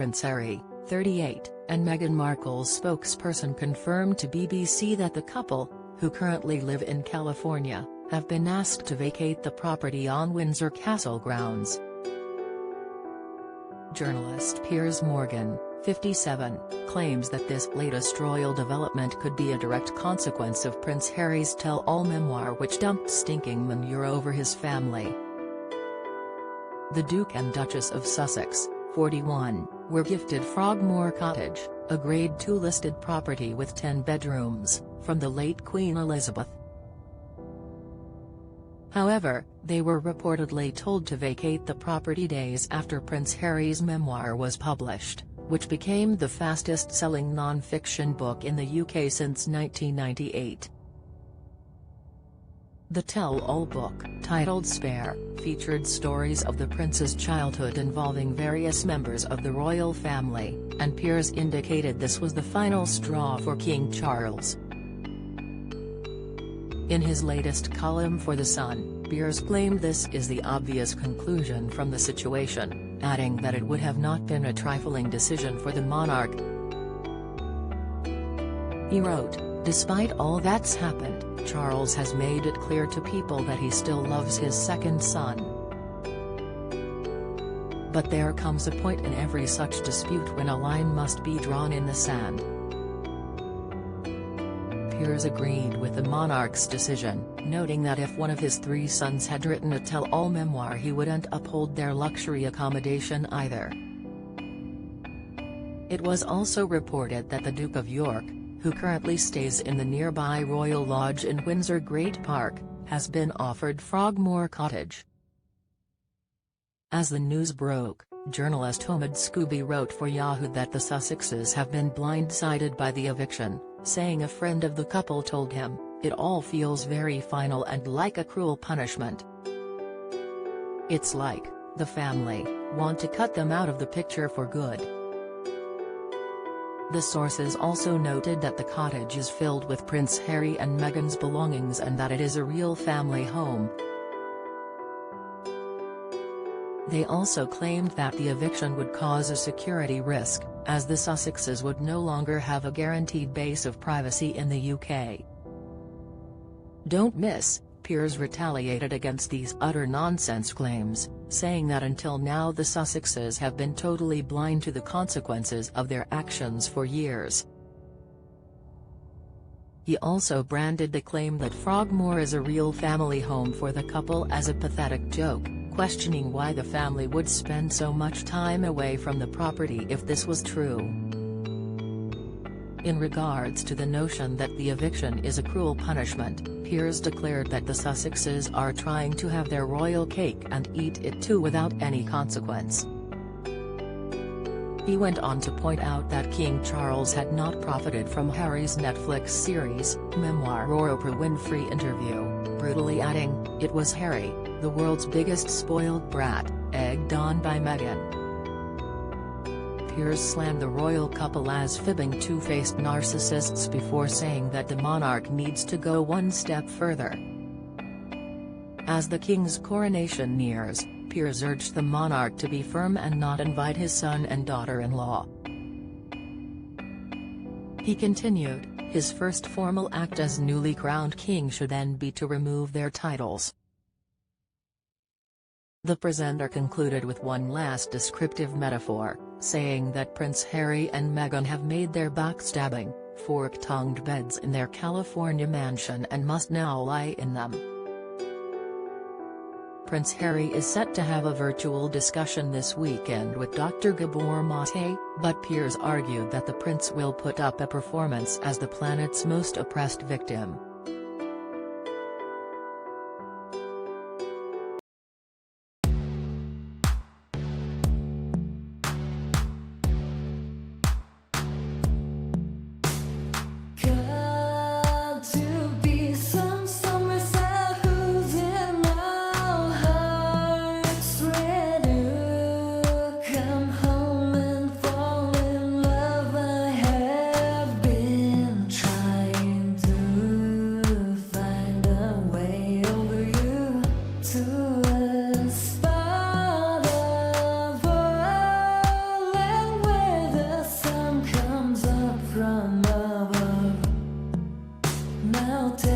Prince Harry, 38, and Meghan Markle's spokesperson confirmed to BBC that the couple, who currently live in California, have been asked to vacate the property on Windsor Castle grounds. Journalist Piers Morgan, 57, claims that this latest royal development could be a direct consequence of Prince Harry's tell-all memoir, which dumped stinking manure over his family. The Duke and Duchess of Sussex, 41, were gifted Frogmore Cottage, a Grade II listed property with 10 bedrooms, from the late Queen Elizabeth. However, they were reportedly told to vacate the property days after Prince Harry's memoir was published, which became the fastest-selling non-fiction book in the UK since 1998. The tell-all book, titled Spare, featured stories of the prince's childhood involving various members of the royal family, and Piers indicated this was the final straw for King Charles. In his latest column for The Sun, Piers claimed this is the obvious conclusion from the situation, adding that it would have not been a trifling decision for the monarch. He wrote, "Despite all that's happened, Charles has made it clear to people that he still loves his second son. But there comes a point in every such dispute when a line must be drawn in the sand." Piers agreed with the monarch's decision, noting that if one of his 3 sons had written a tell-all memoir, he wouldn't uphold their luxury accommodation either. It was also reported that the Duke of York, who currently stays in the nearby Royal Lodge in Windsor Great Park, has been offered Frogmore Cottage. As the news broke, journalist Omid Scooby wrote for Yahoo that the Sussexes have been blindsided by the eviction, saying a friend of the couple told him, "It all feels very final and like a cruel punishment. It's like, the family, want to cut them out of the picture for good." The sources also noted that the cottage is filled with Prince Harry and Meghan's belongings and that it is a real family home. They also claimed that the eviction would cause a security risk, as the Sussexes would no longer have a guaranteed base of privacy in the UK. "Don't miss," Piers retaliated against these utter nonsense claims, saying that until now the Sussexes have been totally blind to the consequences of their actions for years. He also branded the claim that Frogmore is a real family home for the couple as a pathetic joke, questioning why the family would spend so much time away from the property if this was true. In regards to the notion that the eviction is a cruel punishment, Piers declared that the Sussexes are trying to have their royal cake and eat it too without any consequence. He went on to point out that King Charles had not profited from Harry's Netflix series, memoir or Oprah Winfrey interview, brutally adding, "It was Harry, the world's biggest spoiled brat, egged on by Meghan." Piers slammed the royal couple as fibbing two-faced narcissists before saying that the monarch needs to go one step further. As the king's coronation nears, Piers urged the monarch to be firm and not invite his son and daughter-in-law. He continued, his first formal act as newly crowned king should then be to remove their titles. The presenter concluded with one last descriptive metaphor, saying that Prince Harry and Meghan have made their backstabbing, fork-tongued beds in their California mansion and must now lie in them. Prince Harry is set to have a virtual discussion this weekend with Dr. Gabor Mate, but Piers argued that the prince will put up a performance as the planet's most oppressed victim. Fall in love, I have been trying to. mountain.